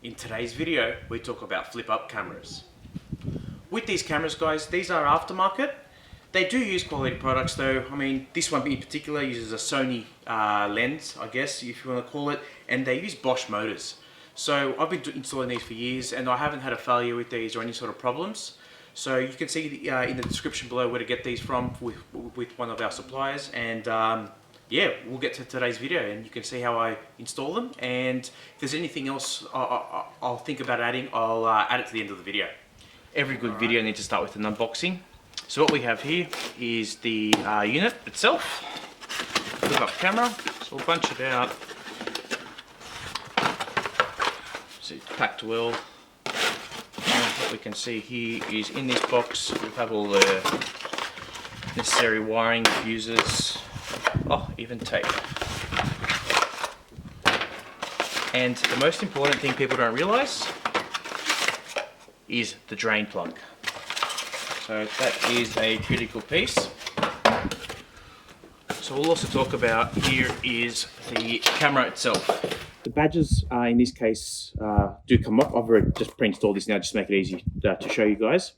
In today's video, we talk about flip-up cameras. With these cameras, guys, these are aftermarket. They do use quality products though. I mean, this one in particular uses a Sony lens, I guess, if you want to call it, and they use Bosch motors. So I've been installing these for years and I haven't had a failure with these or any sort of problems. So you can see in the description below where to get these from with one of our suppliers, and yeah, we'll get to today's video and you can see how I install them, and if there's anything else I'll think about adding, I'll add it to the end of the video. Every good video needs to start with an unboxing. So what we have here is the unit itself, flip up camera, so we'll bunch it out. So it's packed well. And what we can see here is in this box we have all the necessary wiring, fuses, even tape. And the most important thing people don't realise is the drain plug. So that is a critical piece. So we'll also talk about here is the camera itself. The badges in this case do come off. I've already just pre-installed this now just to make it easy to show you guys.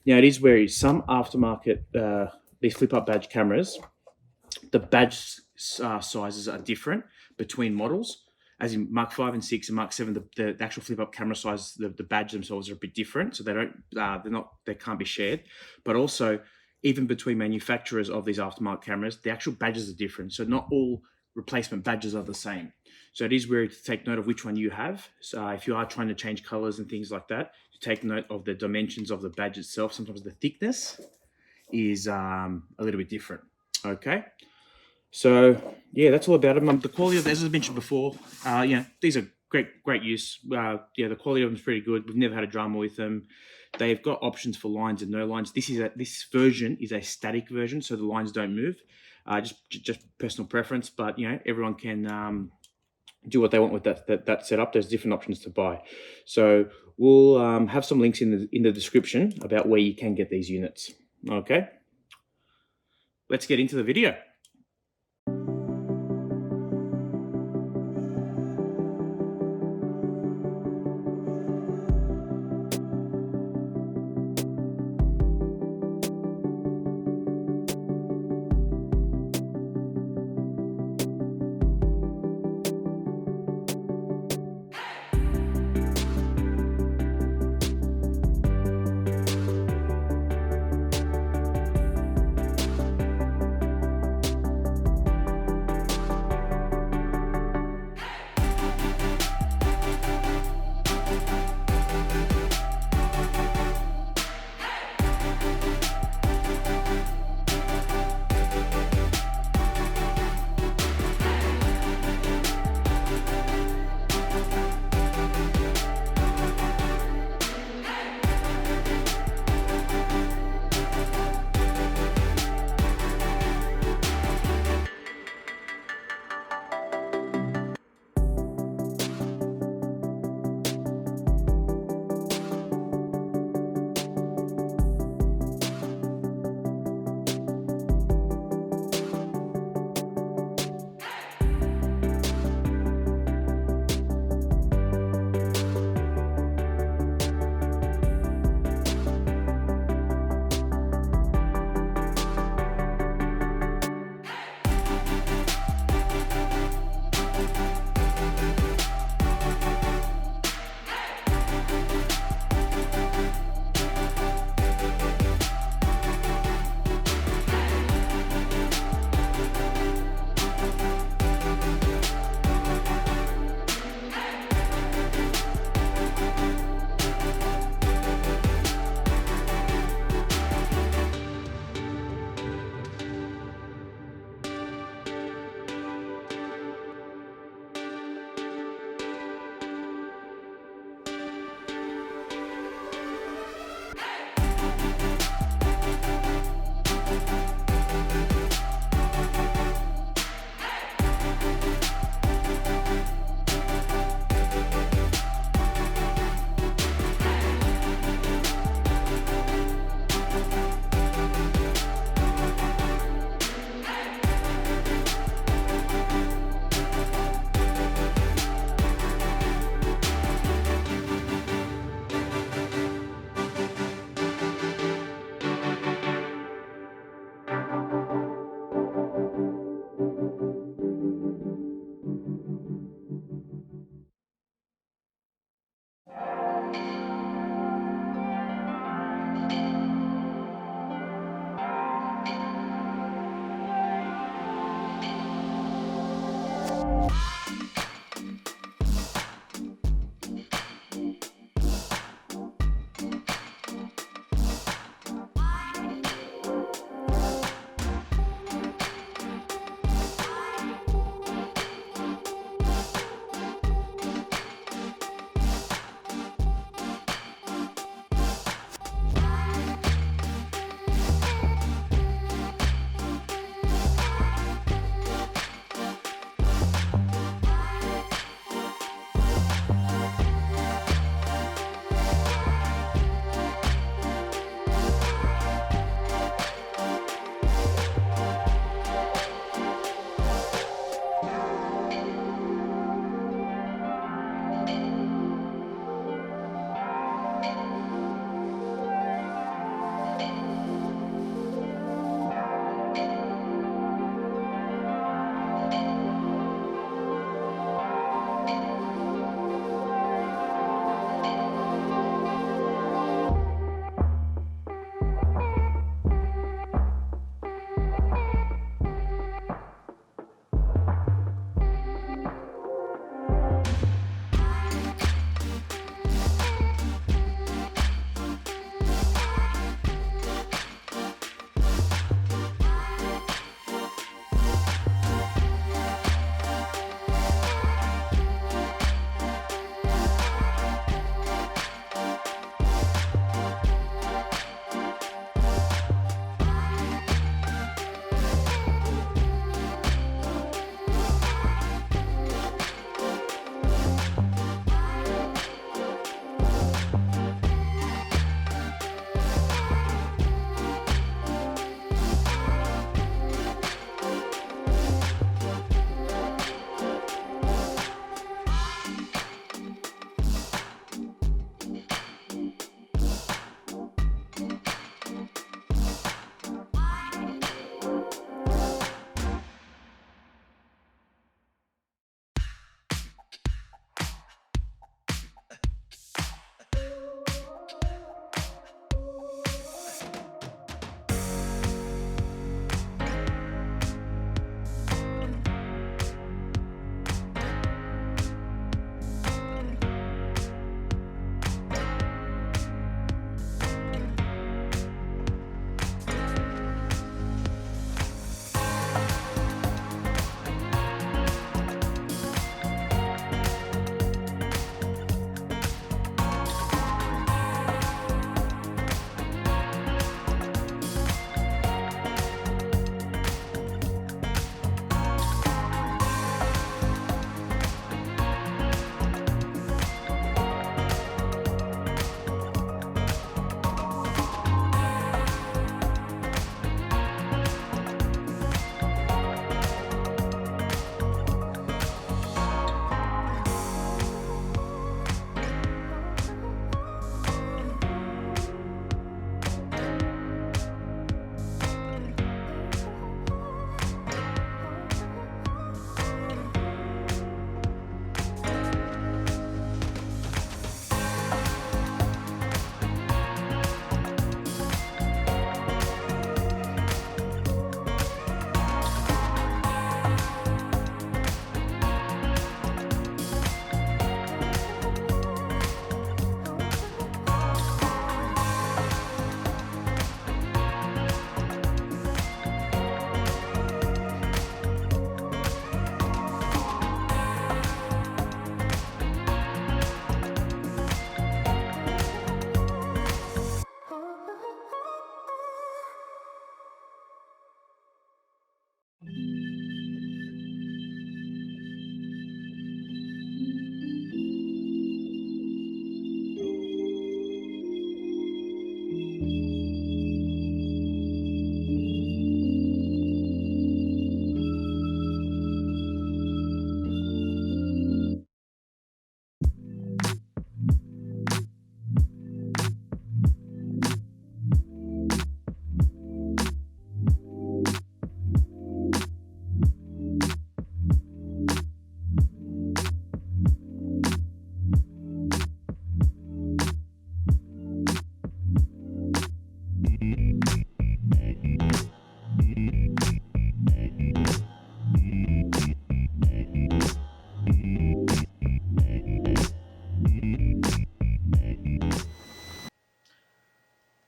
Now it is where some aftermarket, these flip-up badge cameras, the badge sizes are different between models. As in Mk5 and 6 and Mk7, the actual flip-up camera size, the badge themselves are a bit different, so they can't be shared. But also, even between manufacturers of these aftermarket cameras, the actual badges are different. So not all replacement badges are the same. So it is where to take note of which one you have. So if you are trying to change colors and things like that, you take note of the dimensions of the badge itself. Sometimes the thickness is a little bit different. Okay. So yeah, that's all about them. The quality of, as I mentioned before, these are great use. Yeah, the quality of them is pretty good. We've never had a drama with them. They've got options for lines and no lines. This version is a static version, so the lines don't move. Just personal preference, but you know, everyone can do what they want with that setup. There's different options to buy. So we'll have some links in the description about where you can get these units. Okay, let's get into the video.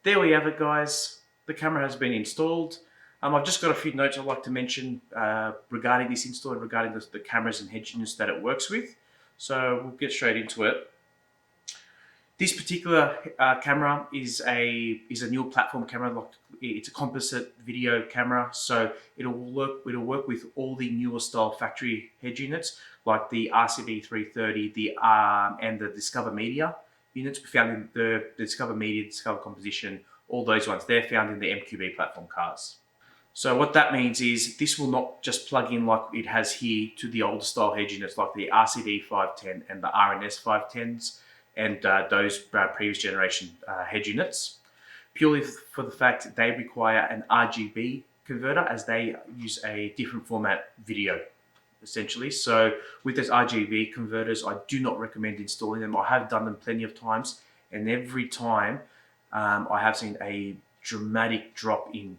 there we have it, guys. The camera has been installed. I've just got a few notes I'd like to mention regarding this install and regarding the cameras and head units that it works with. So we'll get straight into it. This particular camera is a new platform camera. It's a composite video camera, so it'll work with all the newer style factory head units, like the RCD 330, and the Discover Media units found in the Discover Media, Discover Composition, all those ones. They're found in the MQ5 platform cars. So what that means is this will not just plug in like it has here to the older style head units like the RCD 510 and the RNS 510s and those previous generation head units, purely for the fact they require an RGB converter as they use a different format video, essentially. So with those RGB converters, I do not recommend installing them. I have done them plenty of times, and every time I have seen a dramatic drop in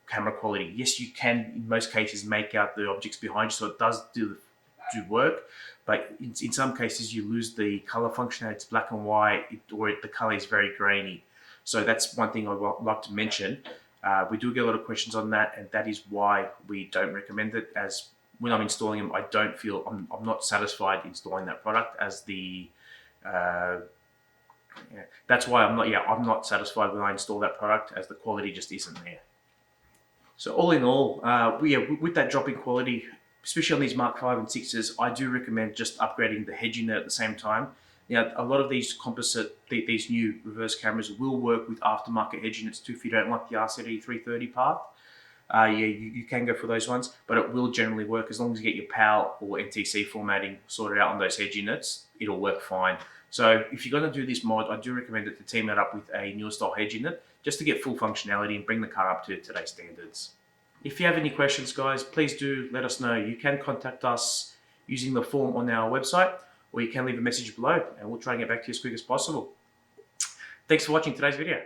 camera quality. Yes, you can in most cases make out the objects behind you, so it does do work, but in some cases you lose the color functionality. It's black and white, or the color is very grainy. So that's one thing I'd like to mention. We do get a lot of questions on that, and that is why we don't recommend it. As when I'm installing them, I don't feel I'm not satisfied installing that product as the that's why I'm not satisfied when I install that product, as the quality just isn't there. So all in all, with that drop in quality, especially on these Mark 5 and 6s, I do recommend just upgrading the head unit at the same time. Now, a lot of these these new reverse cameras will work with aftermarket head units too if you don't like the RCD 330 path. You can go for those ones, but it will generally work as long as you get your PAL or NTC formatting sorted out on those head units. It'll work fine. So if you're going to do this mod, I do recommend it to team that up with a newer style head unit just to get full functionality and bring the car up to today's standards. If you have any questions, guys, please do let us know. You can contact us using the form on our website, or you can leave a message below and we'll try and get back to you as quick as possible. Thanks for watching today's video.